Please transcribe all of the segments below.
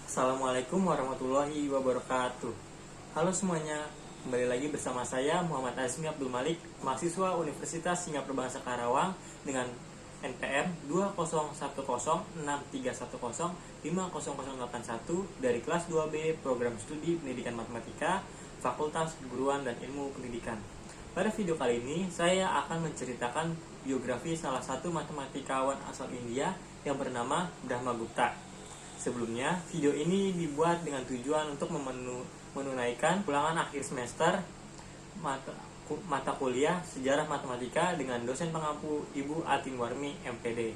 Assalamualaikum warahmatullahi wabarakatuh. Halo semuanya, kembali lagi bersama saya Muhammad Azmi Abdul Malik, mahasiswa Universitas Singapura Bangsa Karawang dengan NPM 2010631050081 dari kelas 2B Program Studi Pendidikan Matematika, Fakultas Keguruan dan Ilmu Pendidikan. Pada video kali ini, saya akan menceritakan biografi salah satu matematikawan asal India yang bernama Brahmagupta. Sebelumnya, video ini dibuat dengan tujuan untuk menunaikan ulangan akhir semester mata kuliah Sejarah Matematika dengan dosen pengampu Ibu Atin Warmi, MPD.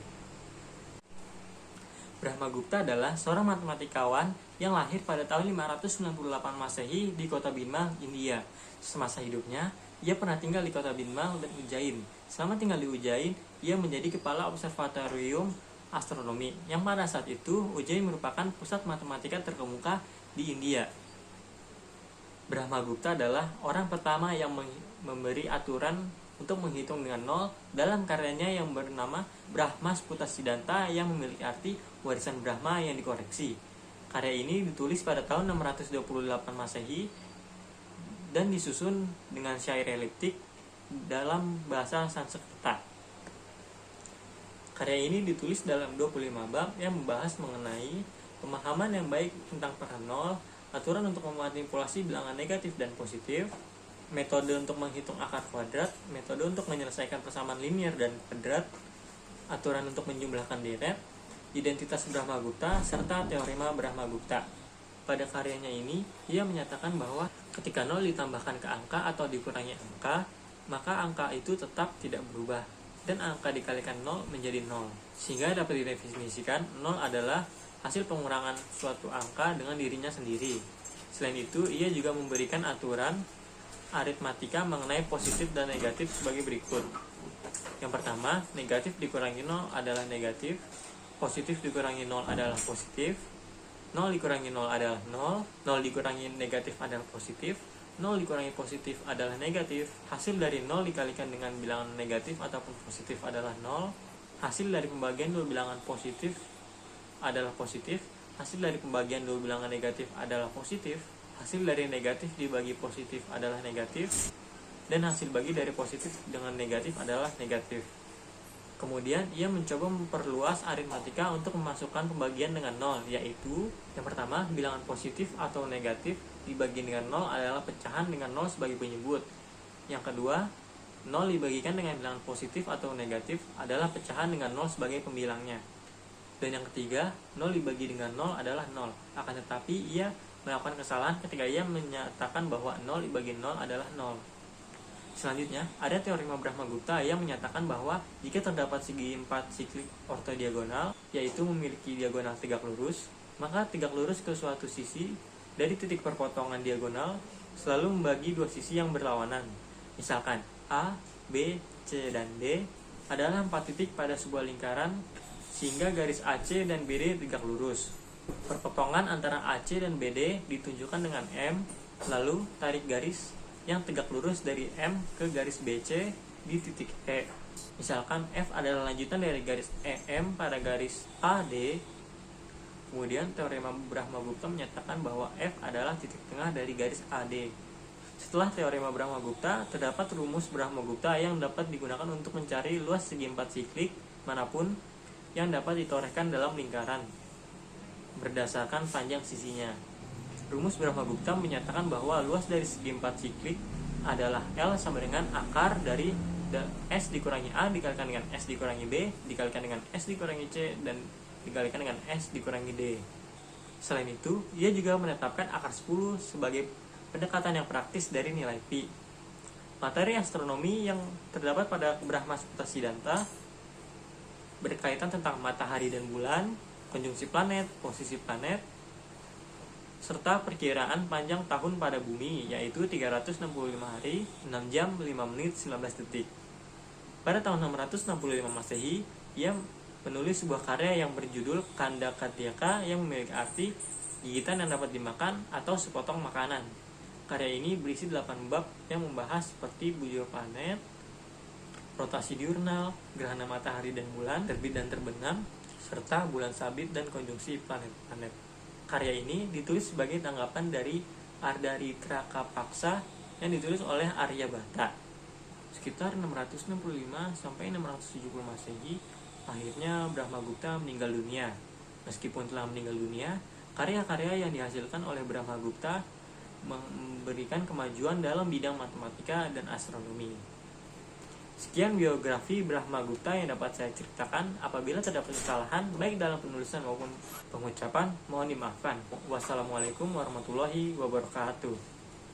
Brahmagupta adalah seorang matematikawan yang lahir pada tahun 598 Masehi di kota Bhinmal, India. Semasa hidupnya, ia pernah tinggal di kota Bhinmal dan Ujjain. Selama tinggal di Ujjain, ia menjadi kepala observatorium astronomi, yang pada saat itu Ujjain merupakan pusat matematika terkemuka di India. Brahmagupta adalah orang pertama yang memberi aturan untuk menghitung dengan nol dalam karyanya yang bernama Brahmasputasiddhanta yang memiliki arti warisan Brahma yang dikoreksi. Karya ini ditulis pada tahun 628 Masehi dan disusun dengan syair eliptik dalam bahasa Sanskerta. Karya ini ditulis dalam 25 bab yang membahas mengenai pemahaman yang baik tentang peran nol, aturan untuk memanipulasi bilangan negatif dan positif, metode untuk menghitung akar kuadrat, metode untuk menyelesaikan persamaan linear dan kuadrat, aturan untuk menjumlahkan deret, identitas Brahmagupta, serta teorema Brahmagupta. Pada karyanya ini, ia menyatakan bahwa ketika nol ditambahkan ke angka atau dikurangi angka, maka angka itu tetap tidak berubah, dan angka dikalikan 0 menjadi 0. Sehingga dapat didefinisikan 0 adalah hasil pengurangan suatu angka dengan dirinya sendiri. Selain itu, ia juga memberikan aturan aritmatika mengenai positif dan negatif sebagai berikut. Yang pertama, negatif dikurangi 0 adalah negatif, positif dikurangi 0 adalah positif, 0 dikurangi 0 adalah 0, 0 dikurangi negatif adalah positif, 0 dikurangi positif adalah negatif, hasil dari 0 dikalikan dengan bilangan negatif ataupun positif adalah 0, hasil dari pembagian dua bilangan positif adalah positif, hasil dari pembagian dua bilangan negatif adalah positif, hasil dari negatif dibagi positif adalah negatif, dan hasil bagi dari positif dengan negatif adalah negatif. Kemudian ia mencoba memperluas aritmatika untuk memasukkan pembagian dengan 0, yaitu yang pertama, bilangan positif atau negatif dibagi dengan 0 adalah pecahan dengan 0 sebagai penyebut. Yang kedua, 0 dibagikan dengan bilangan positif atau negatif adalah pecahan dengan 0 sebagai pembilangnya. Dan yang ketiga, 0 dibagi dengan 0 adalah 0. Akan tetapi ia melakukan kesalahan ketika ia menyatakan bahwa 0 dibagi 0 adalah 0. Selanjutnya, ada teorema Brahmagupta yang menyatakan bahwa jika terdapat segi 4 siklik ortodiagonal, yaitu memiliki diagonal tegak lurus, maka tegak lurus ke suatu sisi dari titik perpotongan diagonal selalu membagi dua sisi yang berlawanan. Misalkan, A, B, C, dan D adalah 4 titik pada sebuah lingkaran sehingga garis AC dan BD tegak lurus. Perpotongan antara AC dan BD ditunjukkan dengan M, lalu tarik garis yang tegak lurus dari M ke garis BC di titik E. Misalkan F adalah lanjutan dari garis EM pada garis AD. Kemudian teorema Brahmagupta menyatakan bahwa F adalah titik tengah dari garis AD. Setelah teorema Brahmagupta, terdapat rumus Brahmagupta yang dapat digunakan untuk mencari luas segi 4 siklik manapun yang dapat ditorehkan dalam lingkaran berdasarkan panjang sisinya. Rumus Brahmagupta menyatakan bahwa luas dari segi 4 siklik adalah L sama dengan akar dari S dikurangi A dikalikan dengan S dikurangi B dikalikan dengan S dikurangi C dan dikalikan dengan S dikurangi D. Selain itu, ia juga menetapkan akar 10 sebagai pendekatan yang praktis dari nilai pi. Materi astronomi yang terdapat pada Brahmasputasiddhanta berkaitan tentang matahari dan bulan, konjungsi planet, posisi planet, serta perkiraan panjang tahun pada bumi, yaitu 365 hari, 6 jam, 5 menit, 19 detik. Pada tahun 665 Masehi, ia menulis sebuah karya yang berjudul Kanda Katyaka yang memiliki arti gigitan yang dapat dimakan atau sepotong makanan. Karya ini berisi 8 bab yang membahas seperti bujur planet, rotasi diurnal, gerhana matahari dan bulan, terbit dan terbenam, serta bulan sabit dan konjungsi planet-planet. karya ini ditulis sebagai tanggapan dari Ardharitra Kapaksa yang ditulis oleh Aryabhata sekitar 665 sampai 670 Masehi. Akhirnya Brahmagupta meninggal dunia. Meskipun telah meninggal dunia, karya-karya yang dihasilkan oleh Brahmagupta memberikan kemajuan dalam bidang matematika dan astronomi. Sekian biografi Brahmagupta yang dapat saya ceritakan. Apabila terdapat kesalahan baik dalam penulisan maupun pengucapan, mohon dimaafkan. Wassalamualaikum warahmatullahi wabarakatuh.